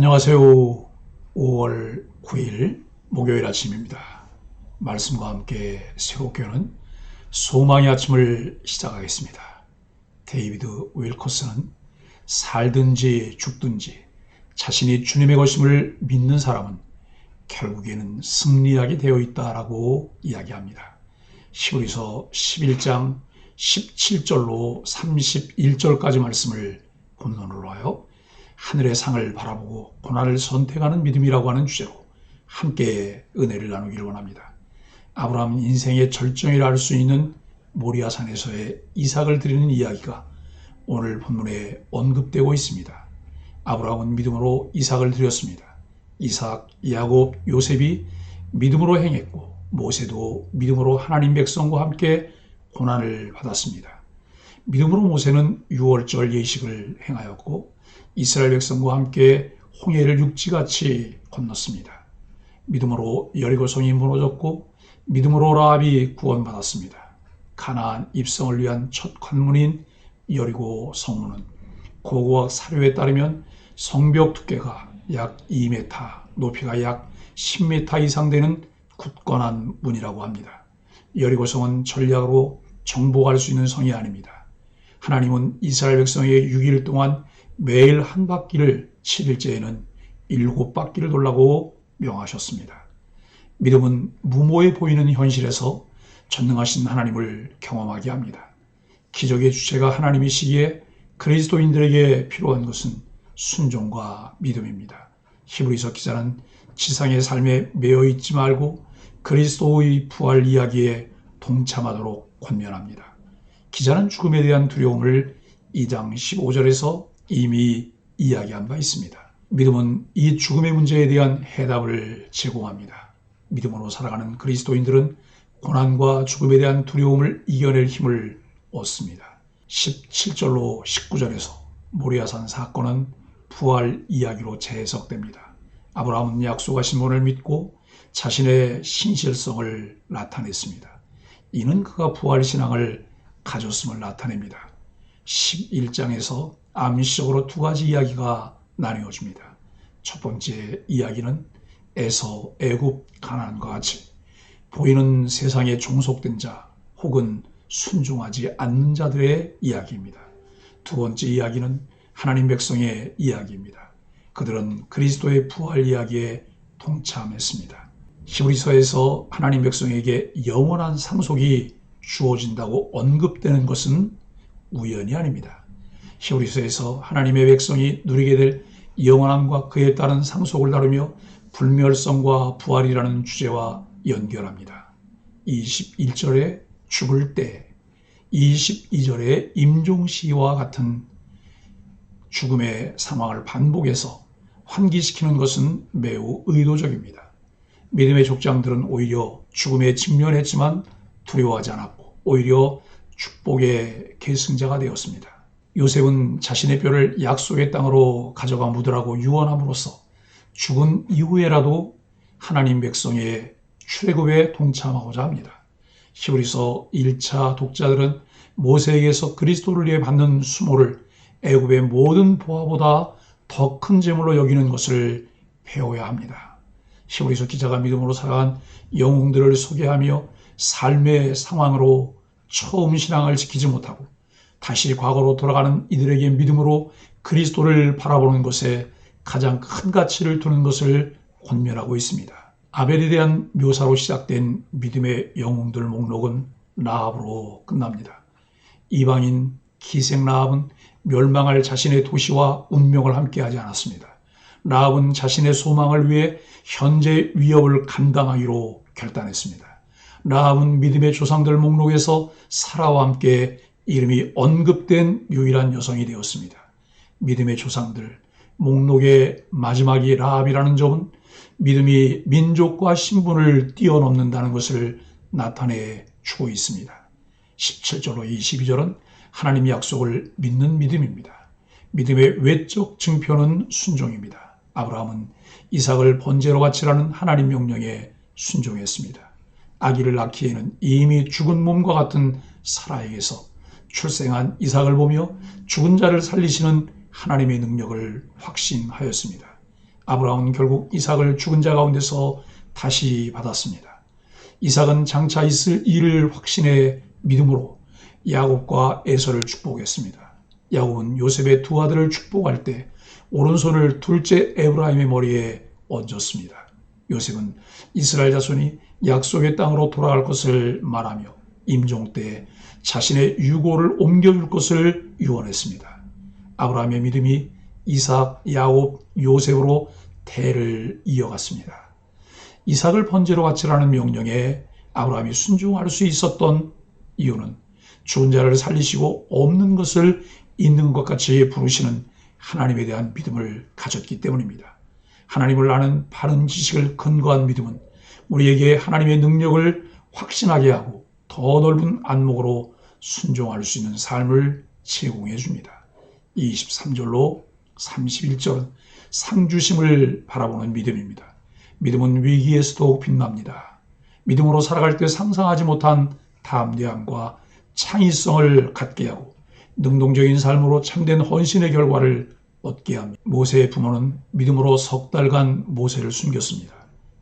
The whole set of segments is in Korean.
안녕하세요. 5월 9일 목요일 아침입니다. 말씀과 함께 새롭게 오는 소망의 아침을 시작하겠습니다. 데이비드 윌커스는 살든지 죽든지 자신이 주님의 것임을 믿는 사람은 결국에는 승리하게 되어 있다라고 이야기합니다. 히브리서 11장 17절로 31절까지 말씀을 본론으로 하여 하늘의 상을 바라보고 고난을 선택하는 믿음이라고 하는 주제로 함께 은혜를 나누기를 원합니다. 아브라함 인생의 절정이라 할 수 있는 모리아산에서의 이삭을 드리는 이야기가 오늘 본문에 언급되고 있습니다. 아브라함은 믿음으로 이삭을 드렸습니다. 이삭, 야곱, 요셉이 믿음으로 행했고 모세도 믿음으로 하나님 백성과 함께 고난을 받았습니다. 믿음으로 모세는 유월절 예식을 행하였고 이스라엘 백성과 함께 홍해를 육지같이 건넜습니다. 믿음으로 여리고성이 무너졌고 믿음으로 라합이 구원받았습니다. 가나안 입성을 위한 첫 관문인 여리고 성문은 고고학 사료에 따르면 성벽 두께가 약 2m, 높이가 약 10m 이상 되는 굳건한 문이라고 합니다. 여리고성은 전략으로 정복할 수 있는 성이 아닙니다. 하나님은 이스라엘 백성에게 6일 동안 매일 한 바퀴를 7일째에는 7바퀴를 돌라고 명하셨습니다. 믿음은 무모해 보이는 현실에서 전능하신 하나님을 경험하게 합니다. 기적의 주체가 하나님이시기에 그리스도인들에게 필요한 것은 순종과 믿음입니다. 히브리서 기자는 지상의 삶에 매여 있지 말고 그리스도의 부활 이야기에 동참하도록 권면합니다. 기자는 죽음에 대한 두려움을 2장 15절에서 이미 이야기한 바 있습니다. 믿음은 이 죽음의 문제에 대한 해답을 제공합니다. 믿음으로 살아가는 그리스도인들은 고난과 죽음에 대한 두려움을 이겨낼 힘을 얻습니다. 17절로 19절에서 모리아산 사건은 부활 이야기로 재해석됩니다. 아브라함은 약속하신 분을 믿고 자신의 신실성을 나타냈습니다. 이는 그가 부활 신앙을 가졌음을 나타냅니다. 11장에서 암시적으로 두 가지 이야기가 나뉘어집니다. 첫 번째 이야기는 에서, 애굽, 가나안과 같이 보이는 세상에 종속된 자 혹은 순종하지 않는 자들의 이야기입니다. 두 번째 이야기는 하나님 백성의 이야기입니다. 그들은 그리스도의 부활 이야기에 동참했습니다. 히브리서에서 하나님 백성에게 영원한 상속이 주어진다고 언급되는 것은 우연이 아닙니다. 히브리서에서 하나님의 백성이 누리게 될 영원함과 그에 따른 상속을 다루며 불멸성과 부활이라는 주제와 연결합니다. 21절에 죽을 때, 22절에 임종시와 같은 죽음의 상황을 반복해서 환기시키는 것은 매우 의도적입니다. 믿음의 족장들은 오히려 죽음에 직면했지만 두려워하지 않았고 오히려 축복의 계승자가 되었습니다. 요셉은 자신의 뼈를 약속의 땅으로 가져가 묻으라고 유언함으로써 죽은 이후에라도 하나님 백성의 출애굽에 동참하고자 합니다. 히브리서 1차 독자들은 모세에게서 그리스도를 위해 받는 수모를 애굽의 모든 보화보다 더 큰 제물로 여기는 것을 배워야 합니다. 히브리서 기자가 믿음으로 살아간 영웅들을 소개하며 삶의 상황으로 처음 신앙을 지키지 못하고 다시 과거로 돌아가는 이들에게 믿음으로 그리스도를 바라보는 것에 가장 큰 가치를 두는 것을 권면하고 있습니다. 아벨에 대한 묘사로 시작된 믿음의 영웅들 목록은 라합으로 끝납니다. 이방인 기생 라합은 멸망할 자신의 도시와 운명을 함께하지 않았습니다. 라합은 자신의 소망을 위해 현재 위협을 감당하기로 결단했습니다. 라합은 믿음의 조상들 목록에서 사라와 함께 이름이 언급된 유일한 여성이 되었습니다. 믿음의 조상들 목록의 마지막이 라합이라는 점은 믿음이 민족과 신분을 뛰어넘는다는 것을 나타내 주고 있습니다. 17절로 22절은 하나님의 약속을 믿는 믿음입니다. 믿음의 외적 증표는 순종입니다. 아브라함은 이삭을 번제로 바치라는 하나님 명령에 순종했습니다. 아기를 낳기에는 이미 죽은 몸과 같은 사라에게서 출생한 이삭을 보며 죽은 자를 살리시는 하나님의 능력을 확신하였습니다. 아브라함은 결국 이삭을 죽은 자 가운데서 다시 받았습니다. 이삭은 장차 있을 일을 확신해 믿음으로 야곱과 에서를 축복했습니다. 야곱은 요셉의 두 아들을 축복할 때 오른손을 둘째 에브라임의 머리에 얹었습니다. 요셉은 이스라엘 자손이 약속의 땅으로 돌아갈 것을 말하며 임종 때 자신의 유고를 옮겨줄 것을 유언했습니다. 아브라함의 믿음이 이삭, 야곱, 요셉으로 대를 이어갔습니다. 이삭을 번제로 바치라는 명령에 아브라함이 순종할 수 있었던 이유는 죽은 자를 살리시고 없는 것을 있는 것 같이 부르시는 하나님에 대한 믿음을 가졌기 때문입니다. 하나님을 아는 바른 지식을 근거한 믿음은 우리에게 하나님의 능력을 확신하게 하고 더 넓은 안목으로 순종할 수 있는 삶을 제공해 줍니다. 23절로 31절은 상주심을 바라보는 믿음입니다. 믿음은 위기에서도 빛납니다. 믿음으로 살아갈 때 상상하지 못한 담대함과 창의성을 갖게 하고 능동적인 삶으로 참된 헌신의 결과를 얻게 합니다. 모세의 부모는 믿음으로 석 달간 모세를 숨겼습니다.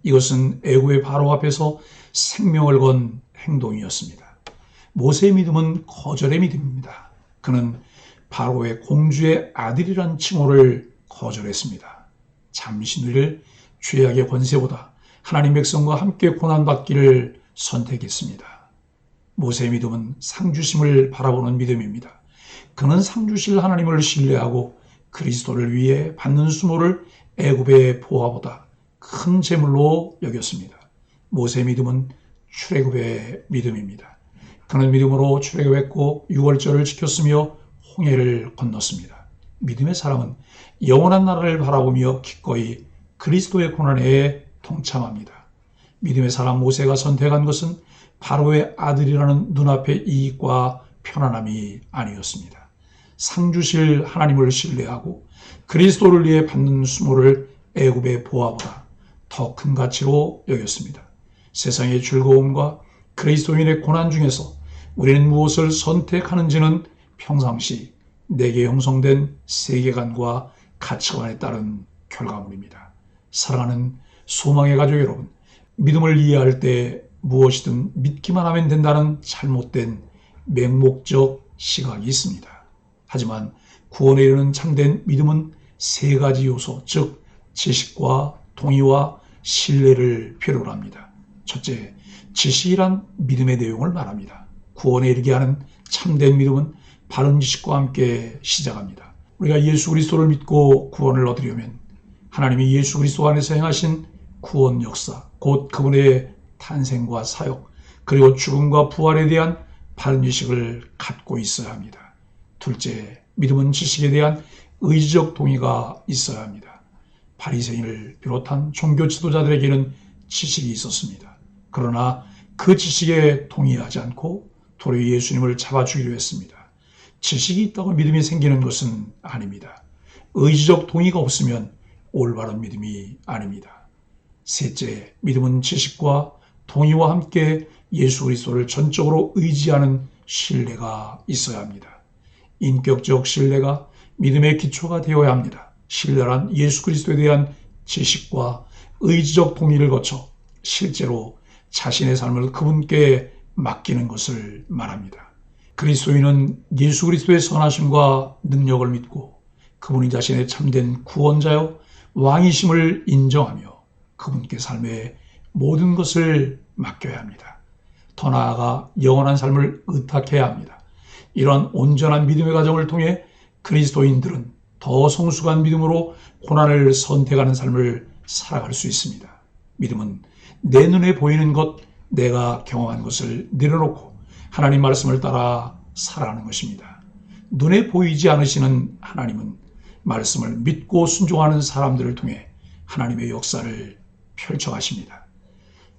이것은 애굽의 바로 앞에서 생명을 건 행동이었습니다. 모세의 믿음은 거절의 믿음입니다. 그는 바로의 공주의 아들이란 칭호를 거절했습니다. 잠시 누릴 죄악의 권세보다 하나님 백성과 함께 고난받기를 선택했습니다. 모세의 믿음은 상주심을 바라보는 믿음입니다. 그는 상주실 하나님을 신뢰하고 그리스도를 위해 받는 수모를 애굽의 보화보다 큰 재물로 여겼습니다. 모세의 믿음은 출애굽의 믿음입니다. 그는 믿음으로 출애굽했고 유월절을 지켰으며 홍해를 건넜습니다. 믿음의 사람은 영원한 나라를 바라보며 기꺼이 그리스도의 고난에 동참합니다. 믿음의 사람 모세가 선택한 것은 바로의 아들이라는 눈앞의 이익과 편안함이 아니었습니다. 상주실 하나님을 신뢰하고 그리스도를 위해 받는 수모를 애굽의 보화보다 더 큰 가치로 여겼습니다. 세상의 즐거움과 그리스도인의 고난 중에서 우리는 무엇을 선택하는지는 평상시 내게 형성된 세계관과 가치관에 따른 결과물입니다. 사랑하는 소망의 가족 여러분, 믿음을 이해할 때 무엇이든 믿기만 하면 된다는 잘못된 맹목적 시각이 있습니다. 하지만 구원에 이르는 참된 믿음은 세 가지 요소, 즉 지식과 동의와 신뢰를 필요로 합니다. 첫째, 지식이란 믿음의 내용을 말합니다. 구원에 이르게 하는 참된 믿음은 바른 지식과 함께 시작합니다. 우리가 예수 그리스도를 믿고 구원을 얻으려면 하나님이 예수 그리스도 안에서 행하신 구원 역사, 곧 그분의 탄생과 사역, 그리고 죽음과 부활에 대한 바른 지식을 갖고 있어야 합니다. 둘째, 믿음은 지식에 대한 의지적 동의가 있어야 합니다. 바리새인을 비롯한 종교 지도자들에게는 지식이 있었습니다. 그러나 그 지식에 동의하지 않고 도리어 예수님을 잡아 죽이려 했습니다. 지식이 있다고 믿음이 생기는 것은 아닙니다. 의지적 동의가 없으면 올바른 믿음이 아닙니다. 셋째, 믿음은 지식과 동의와 함께 예수 그리스도를 전적으로 의지하는 신뢰가 있어야 합니다. 인격적 신뢰가 믿음의 기초가 되어야 합니다. 신뢰란 예수 그리스도에 대한 지식과 의지적 동의를 거쳐 실제로 자신의 삶을 그분께 맡기는 것을 말합니다. 그리스도인은 예수 그리스도의 선하심과 능력을 믿고 그분이 자신의 참된 구원자요 왕이심을 인정하며 그분께 삶의 모든 것을 맡겨야 합니다. 더 나아가 영원한 삶을 의탁해야 합니다. 이러한 온전한 믿음의 과정을 통해 그리스도인들은 더 성숙한 믿음으로 고난을 선택하는 삶을 살아갈 수 있습니다. 믿음은 내 눈에 보이는 것, 내가 경험한 것을 내려놓고 하나님 말씀을 따라 살아가는 것입니다. 눈에 보이지 않으시는 하나님은 말씀을 믿고 순종하는 사람들을 통해 하나님의 역사를 펼쳐가십니다.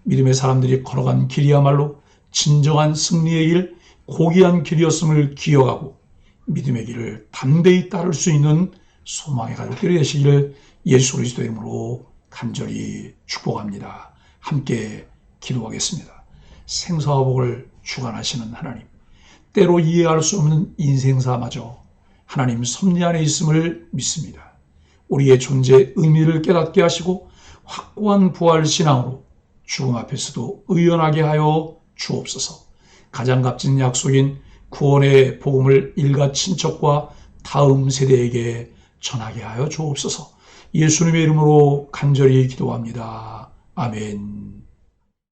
믿음의 사람들이 걸어간 길이야말로 진정한 승리의 길, 고귀한 길이었음을 기억하고 믿음의 길을 담대히 따를 수 있는 소망의 가족들이 되시기를 예수 그리스도의 이름으로 간절히 축복합니다. 함께 기도하겠습니다. 생사와 복을 주관하시는 하나님, 때로 이해할 수 없는 인생사마저 하나님 섭리 안에 있음을 믿습니다. 우리의 존재의 의미를 깨닫게 하시고 확고한 부활 신앙으로 죽음 앞에서도 의연하게 하여 주옵소서. 가장 값진 약속인 구원의 복음을 일가 친척과 다음 세대에게 전하게 하여 주옵소서. 예수님의 이름으로 간절히 기도합니다. 아멘.